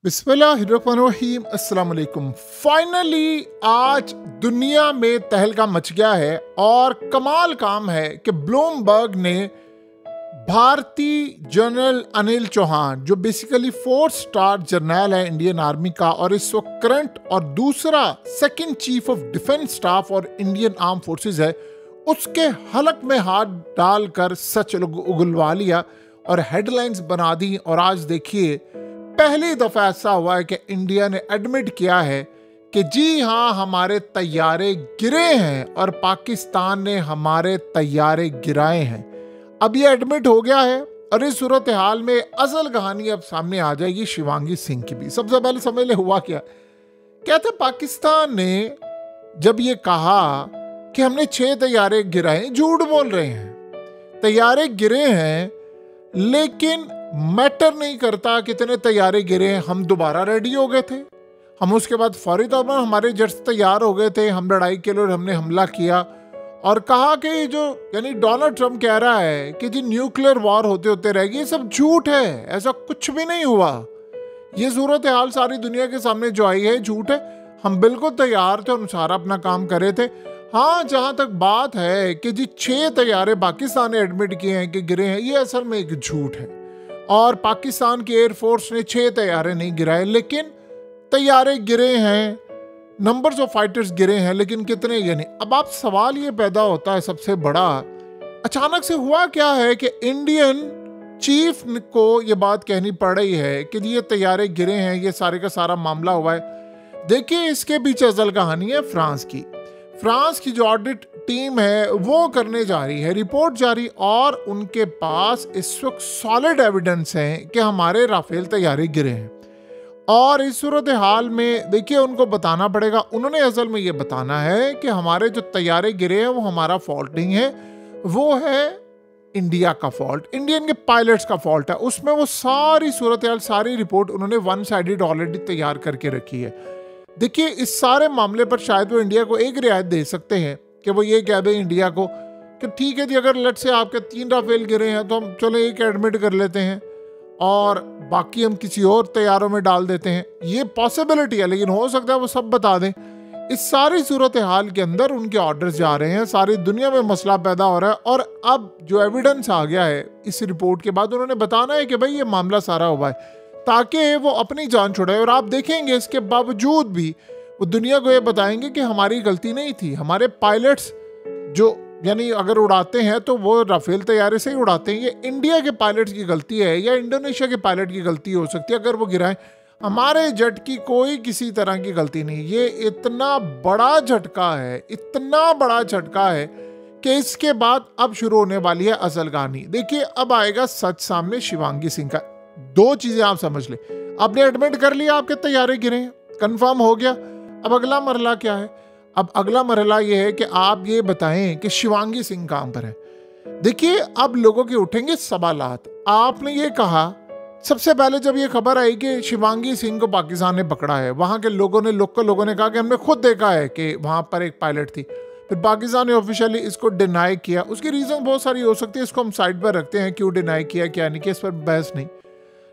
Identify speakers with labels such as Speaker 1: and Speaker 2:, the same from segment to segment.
Speaker 1: बिस्मिल्लाहिर्रहमानिर्रहीम, अस्सलाम वालेकुम। फाइनली आज दुनिया में तहलका मच गया है और कमाल काम है कि ब्लूमबर्ग ने भारतीय जनरल अनिल चौहान, जो बेसिकली 4 स्टार जर्नल है इंडियन आर्मी का और इस वक्त करंट और दूसरा second chief of defence staff और इंडियन आर्म फोर्सेस है, उसके हलक में हाथ डालकर सच उगलवा लिया और हेडलाइंस बना दी। और आज देखिए, पहली दफा ऐसा हुआ है कि इंडिया ने एडमिट किया है कि जी हाँ, हमारे तैयारे गिरे हैं और पाकिस्तान ने हमारे तैयारे गिराए हैं। अब ये एडमिट हो गया है और इस सूरत हाल में असल कहानी अब सामने आ जाएगी शिवांगी सिंह की भी। सबसे पहले समझ ले हुआ क्या। कहते पाकिस्तान ने जब ये कहा कि हमने 6 तैयारे गिराए, झूठ बोल रहे हैं। तैयारे गिरे हैं लेकिन मैटर नहीं करता कितने तैयारे गिरे हैं। हम दोबारा रेडी हो गए थे, हम उसके बाद फौरी तौर पर हमारे जट्स तैयार हो गए थे, हम लड़ाई के लिए हमने हमला किया और कहा कि जो यानी डोनाल्ड ट्रंप कह रहा है कि जी न्यूक्लियर वॉर होते होते रहेगी, ये सब झूठ है, ऐसा कुछ भी नहीं हुआ। ये सूरत हाल सारी दुनिया के सामने जो आई है झूठ है। हम बिल्कुल तैयार थे और सारा अपना काम कर रहे थे। हाँ, जहां तक बात है कि जी 6 तैयारे पाकिस्तान ने एडमिट किए हैं कि गिरे हैं, ये असल में एक झूठ है और पाकिस्तान की एयरफोर्स ने 6 तैयारे नहीं गिराए, लेकिन तैयारे गिरे हैं, नंबर्स ऑफ फाइटर्स गिरे हैं, लेकिन कितने ये नहीं। अब आप सवाल ये पैदा होता है सबसे बड़ा, अचानक से हुआ क्या है कि इंडियन चीफ को ये बात कहनी पड़ रही है कि ये तैयारे गिरे हैं, ये सारे का सारा मामला हुआ है। देखिए, इसके पीछे असल कहानी है फ्रांस की जो ऑडिट टीम है वो करने जा रही है रिपोर्ट जारी, और उनके पास इस वक्त सॉलिड एविडेंस है कि हमारे राफेल तैयारे गिरे हैं। और इस सूरत हाल में देखिए, उनको बताना पड़ेगा, उन्होंने असल में ये बताना है कि हमारे जो तैयारे गिरे हैं वो हमारा फॉल्ट नहीं है, वो है इंडिया का फॉल्ट, इंडियन के पायलट्स का फॉल्ट है। उसमें वो सारी सूरत हाल, सारी रिपोर्ट उन्होंने वन साइडेड ऑलरेडी तैयार करके रखी है। देखिए, इस सारे मामले पर शायद वो इंडिया को एक रियायत दे सकते हैं कि वो ये कह दें इंडिया को कि ठीक है जी, अगर लेट से आपके 3 राफेल गिरे हैं तो हम चलो एक एडमिट कर लेते हैं और बाकी हम किसी और तैयारों में डाल देते हैं। ये पॉसिबिलिटी है, लेकिन हो सकता है वो सब बता दें। इस सारी सूरत हाल के अंदर उनके ऑर्डर्स जा रहे हैं, सारी दुनिया में मसला पैदा हो रहा है और अब जो एविडेंस आ गया है इस रिपोर्ट के बाद, उन्होंने बताना है कि भाई ये मामला सारा हुआ है, ताकि वो अपनी जान छुड़ाए। और आप देखेंगे इसके बावजूद भी वो दुनिया को ये बताएंगे कि हमारी गलती नहीं थी, हमारे पायलट्स जो यानी अगर उड़ाते हैं तो वो राफेल तैयारे से ही उड़ाते हैं, ये इंडिया के पायलट्स की गलती है या इंडोनेशिया के पायलट की गलती हो सकती है अगर वो गिराएं, हमारे जेट की कोई किसी तरह की गलती नहीं। ये इतना बड़ा झटका है, इतना बड़ा झटका है कि इसके बाद अब शुरू होने वाली है असल कहानी। देखिए, अब आएगा सच सामने शिवांगी सिंह का। 2 चीजें आप समझ ले, आपने एडमिट कर लिया आपके तैयारे गिरे हैं, कंफर्म हो गया। अब अगला मरला क्या है? अब अगला मरला ये है कि आप ये बताएं कि शिवांगी सिंह कहां पर है। देखिए, अब लोगों के उठेंगे सवालात। आपने ये कहा, सबसे पहले जब ये खबर आई कि शिवांगी सिंह को पाकिस्तान ने पकड़ा है, वहां के लोकल लोगों ने कहा कि हमने खुद देखा है कि वहां पर एक पायलट थी। फिर पाकिस्तान ने ऑफिशियली इसको डिनाई किया। उसकी रीजन बहुत सारी हो सकती है, इसको हम साइड पर रखते हैं, क्यों डिनाई किया क्या नहीं किया, इस पर बहस नहीं।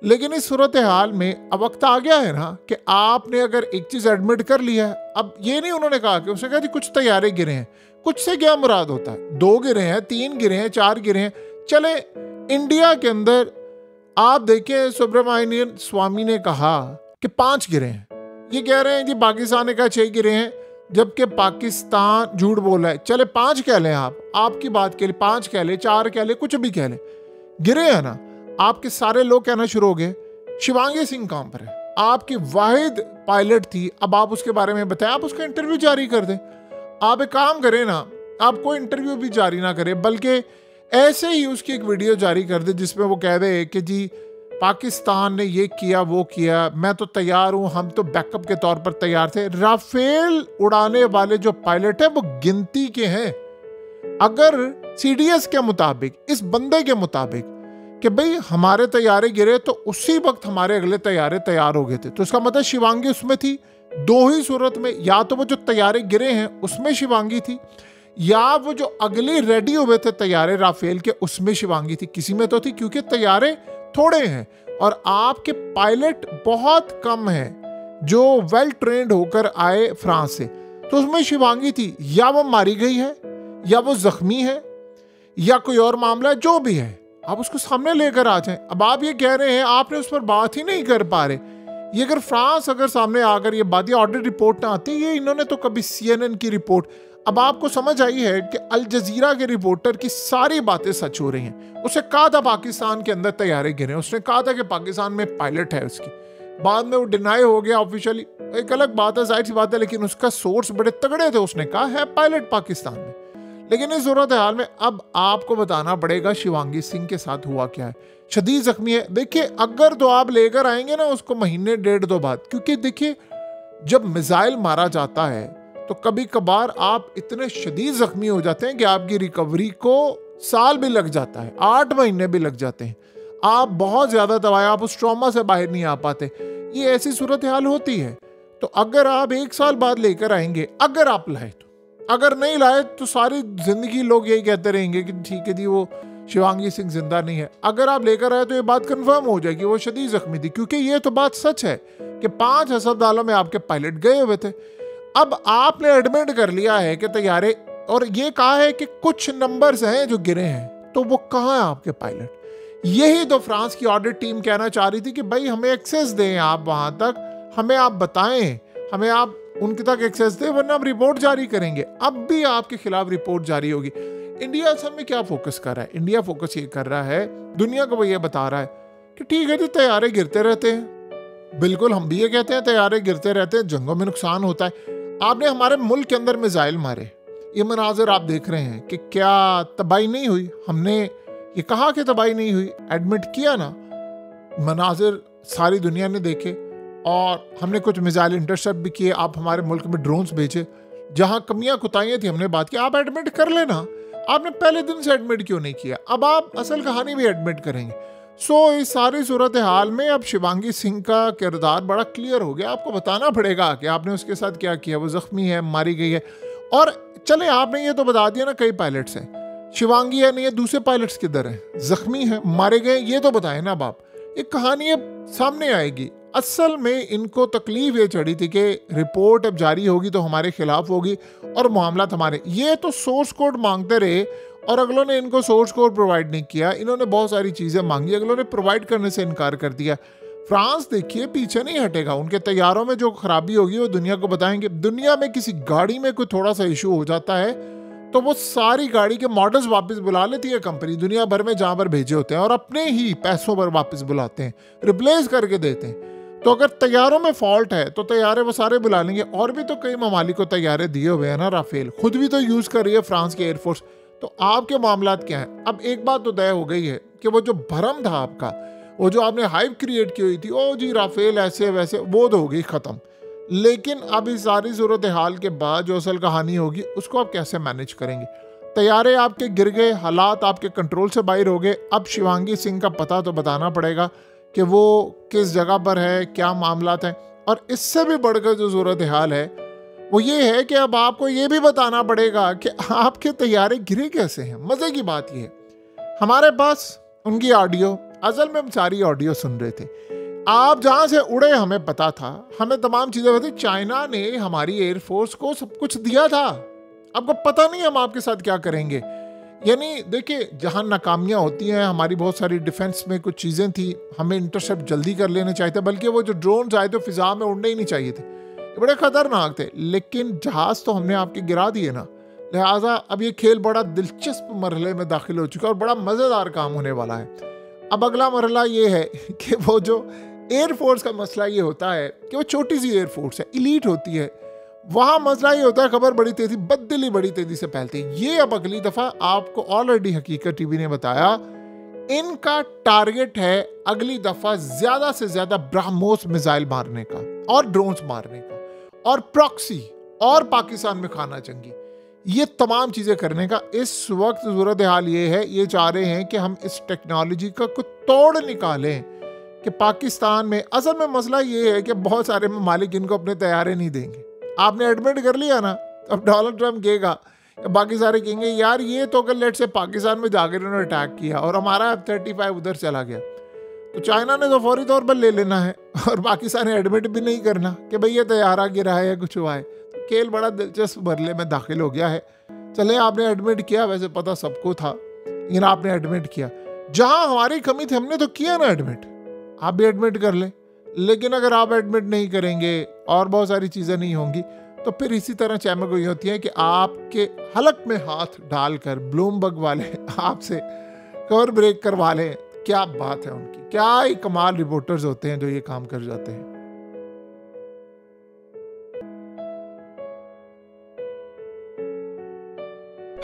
Speaker 1: लेकिन इस सूरत हाल में अब वक्त आ गया है ना कि आपने अगर एक चीज एडमिट कर लिया है, अब ये नहीं उन्होंने कहा कि उसने कहा जी कुछ तैयारे गिरे हैं, कुछ से क्या मुराद होता है? 2 गिरे हैं, 3 गिरे हैं, 4 गिरे हैं। चले इंडिया के अंदर आप देखें, सुब्रमण्यन स्वामी ने कहा कि 5 गिरे हैं, ये कह रहे हैं जी पाकिस्तान ने कहा 6 गिरे हैं, जबकि पाकिस्तान झूठ बोला है। चले 5 कह लें, आपकी बात के लिए 5 कह ले, 4 कह ले, कुछ भी कह ले, गिरे हैं ना। आपके सारे लोग कहना शुरू हो गए शिवांगी सिंह कहां पर है, आपकी वाहिद पायलट थी, अब आप उसके बारे में बताएं, आप उसका इंटरव्यू जारी कर दें। आप एक काम करें ना, आप कोई इंटरव्यू भी जारी ना करें, बल्कि ऐसे ही उसकी एक वीडियो जारी कर दे जिसमें वो कह दे कि जी पाकिस्तान ने ये किया वो किया, मैं तो तैयार हूं, हम तो बैकअप के तौर पर तैयार थे। राफेल उड़ाने वाले जो पायलट है वो गिनती के हैं। अगर सीडीएस के मुताबिक, इस बंदे के मुताबिक कि भाई हमारे तैयारे गिरे तो उसी वक्त हमारे अगले तैयारे तैयार हो गए थे, तो इसका मतलब शिवांगी उसमें थी। 2 ही सूरत में, या तो वो जो तैयारे गिरे हैं उसमें शिवांगी थी, या वो जो अगले रेडी हुए थे तैयारे राफेल के उसमें शिवांगी थी। किसी में तो थी, क्योंकि तैयारे थोड़े हैं और आपके पायलट बहुत कम हैं जो वेल ट्रेंड होकर आए फ्रांस से, तो उसमें शिवांगी थी, या वो मारी गई है या वो जख्मी है या कोई और मामला है, जो भी है आप उसको सामने लेकर आ जाएं। अब आप ये कह रहे हैं आपने उस पर बात ही नहीं कर पा रहे। ये अगर फ्रांस अगर सामने आकर ये बात, ऑडिट रिपोर्ट ना आती, ये इन्होंने तो कभी CNN की रिपोर्ट, अब आपको समझ आई है कि अल जजीरा के रिपोर्टर की सारी बातें सच हो रही हैं। उसने कहा था पाकिस्तान के अंदर तैयारे गिरे, उसने कहा था कि पाकिस्तान में पायलट है उसकी, बाद में वो डिनाई हो गया ऑफिशियली, एक अलग बात है, जाहिर सी बात है, लेकिन उसका सोर्स बड़े तगड़े थे, उसने कहा है पायलट पाकिस्तान में। लेकिन इस सूरत हाल में अब आपको बताना पड़ेगा शिवांगी सिंह के साथ हुआ क्या है। शदीद जख्मी है। देखिए अगर तो आप लेकर आएंगे ना उसको महीने डेढ़ दो बाद, क्योंकि देखिए जब मिसाइल मारा जाता है तो कभी कभार आप इतने शदीद जख्मी हो जाते हैं कि आपकी रिकवरी को साल भी लग जाता है, 8 महीने भी लग जाते हैं, आप बहुत ज्यादा दवाएं, आप उस ट्रॉमा से बाहर नहीं आ पाते। ये ऐसी सूरत हाल होती है। तो अगर आप 1 साल बाद लेकर आएंगे, अगर आप लाए तो, अगर नहीं लाए तो सारी जिंदगी लोग यही कहते रहेंगे कि ठीक है जी वो शिवांगी सिंह जिंदा नहीं है। अगर आप लेकर आए तो ये बात कंफर्म हो जाएगी वो शदीद जख्मी थी, क्योंकि ये तो बात सच है कि 5 अस्पतालों में आपके पायलट गए हुए थे। अब आपने एडमिट कर लिया है कि तैयारे, और ये कहा है कि कुछ नंबर्स हैं जो गिरे हैं, तो वो कहाँ है आपके पायलट? यही तो फ्रांस की ऑडिट टीम कहना चाह रही थी कि भाई हमें एक्सेस दें आप वहां तक, हमें आप बताएं, हमें आप उनके तक एक्सेस दें, वरना हम रिपोर्ट जारी करेंगे। अब भी आपके खिलाफ रिपोर्ट जारी होगी। इंडिया असल में क्या फोकस कर रहा है? इंडिया फोकस ये कर रहा है, दुनिया को वो ये बता रहा है कि ठीक है जी तैयारे गिरते रहते हैं, बिल्कुल हम भी ये कहते हैं तैयारे गिरते रहते हैं, जंगों में नुकसान होता है। आपने हमारे मुल्क के अंदर मिसाइल मारे, ये मनाजिर आप देख रहे हैं कि क्या तबाही नहीं हुई? हमने ये कहा कि तबाही नहीं हुई, एडमिट किया ना, मनाजिर सारी दुनिया ने देखे, और हमने कुछ मिसाइल इंटरसेप्ट भी किए। आप हमारे मुल्क में ड्रोन्स भेजे, जहां कमियां कुताहियां थी हमने बात की, आप एडमिट कर लेना। आपने पहले दिन से एडमिट क्यों नहीं किया? अब आप असल कहानी भी एडमिट करेंगे। इस सारी सूरत हाल में अब शिवांगी सिंह का किरदार बड़ा क्लियर हो गया। आपको बताना पड़ेगा कि आपने उसके साथ क्या किया। वो जख्मी है, मारी गई है, और चले आपने ये तो बता दिया ना कई पायलट्स हैं, शिवांगी है नहीं है, दूसरे पायलट्स किधर हैं? जख्मी हैं, मारे गए, ये तो बताए ना अब आप। एक कहानी अब सामने आएगी। असल में इनको तकलीफ ये चढ़ी थी कि रिपोर्ट अब जारी होगी तो हमारे खिलाफ होगी और मामला हमारे, ये तो सोर्स कोड मांगते रहे और अगलों ने इनको सोर्स कोड प्रोवाइड नहीं किया। इन्होंने बहुत सारी चीजें मांगी, अगलों ने प्रोवाइड करने से इनकार कर दिया। फ्रांस देखिए पीछे नहीं हटेगा, उनके तैयारों में जो खराबी होगी वो दुनिया को बताएंगे। दुनिया में किसी गाड़ी में कोई थोड़ा सा इशू हो जाता है तो वो सारी गाड़ी के मॉडल्स वापस बुला लेती है कंपनी, दुनिया भर में जहां पर भेजे होते हैं, और अपने ही पैसों पर वापस बुलाते हैं, रिप्लेस करके देते हैं। तो अगर तैयारों में फॉल्ट है तो तैयारे वो सारे बुला लेंगे। और भी तो कई ममालिक को तैयारे दिए हुए हैं ना, राफेल खुद भी तो यूज कर रही है फ्रांस की एयरफोर्स। तो आपके मामलात क्या है? अब एक बात तो तय हो गई है कि वो जो भरम था आपका, वो जो आपने हाइप क्रिएट की हुई थी, ओ जी राफेल ऐसे वैसे, वो तो हो गई खत्म। लेकिन अब इस सारी सूरत हाल के बाद जो असल कहानी होगी उसको आप कैसे मैनेज करेंगे? तैयारे आपके गिर गए, हालात आपके कंट्रोल से बाहर हो गए। अब शिवांगी सिंह का पता तो बताना पड़ेगा कि वो किस जगह पर है, क्या मामलात हैं। और इससे भी बढ़कर जो सूरत हाल है वो ये है कि अब आपको ये भी बताना पड़ेगा कि आपके तैयारे गिरे कैसे हैं। मजे की बात ये है, हमारे पास उनकी ऑडियो, असल में हम सारी ऑडियो सुन रहे थे। आप जहां से उड़े हमें पता था, हमें तमाम चीजें पता। चाइना ने हमारी एयरफोर्स को सब कुछ दिया था, आपको पता नहीं हम आपके साथ क्या करेंगे। यानी देखिए जहां नाकामियां होती हैं, हमारी बहुत सारी डिफेंस में कुछ चीजें थी, हमें इंटरसेप्ट जल्दी कर लेने चाहिए थे, बल्कि वो जो ड्रोन आए थे फिजा में उड़ने ही नहीं चाहिए थे, ये बड़े खतरनाक थे। लेकिन जहाज तो हमने आपके गिरा दिए ना, लिहाजा अब ये खेल बड़ा दिलचस्प मरहले में दाखिल हो चुका है और बड़ा मजेदार काम होने वाला है। अब अगला मरहला ये है कि वो जो एयरफोर्स का मसला ये होता है कि वो छोटी सी एयरफोर्स है, इलीट होती है, वहां मसला ये होता है खबर बड़ी तेजी, बदली बड़ी तेजी से फैलती है। ये अब अगली दफा आपको ऑलरेडी हकीकत टीवी ने बताया, इनका टारगेट है अगली दफा ज्यादा से ज्यादा ब्रह्मोस मिसाइल मारने का और ड्रोन्स मारने का और प्रॉक्सी और पाकिस्तान में खाना जंगी, ये तमाम चीजें करने का। इस वक्त सूरत हाल ये है, ये चाह रहे हैं कि हम इस टेक्नोलॉजी का कुछ तोड़ निकालें कि पाकिस्तान में। असल में मसला ये है कि बहुत सारे ममालिक इनको अपने तैयारे नहीं देंगे। आपने एडमिट कर लिया ना, अब डोनाल्ड ट्रंप कहेगा, बाकी सारे कहेंगे यार ये तो अगर लेट से पाकिस्तान में जाकर इन्होंने अटैक किया और हमारा F-35 उधर चला गया, तो चाइना ने तो फौरी तौर पर ले लेना है और बाकी सारे एडमिट भी नहीं करना कि भाई ये तैयारा गिरा है या कुछ हुआ है। तो खेल बड़ा दिलचस्प मरले में दाखिल हो गया है। चले आपने एडमिट किया, वैसे पता सबको था, लेकिन आपने एडमिट किया। जहां हमारी कमी थी हमने तो किया ना एडमिट, आप भी एडमिट कर ले। लेकिन अगर आप एडमिट नहीं करेंगे और बहुत सारी चीज़ें नहीं होंगी, तो फिर इसी तरह चैमक हुई होती है कि आपके हलक में हाथ डालकर ब्लूमबर्ग वाले आपसे कवर ब्रेक करवा लें। क्या बात है उनकी, क्या ही कमाल रिपोर्टर्स होते हैं जो ये काम कर जाते हैं।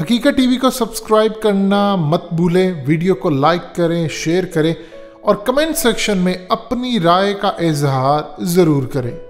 Speaker 1: हकीकत टीवी को सब्सक्राइब करना मत भूलें, वीडियो को लाइक करें, शेयर करें और कमेंट सेक्शन में अपनी राय का इजहार ज़रूर करें।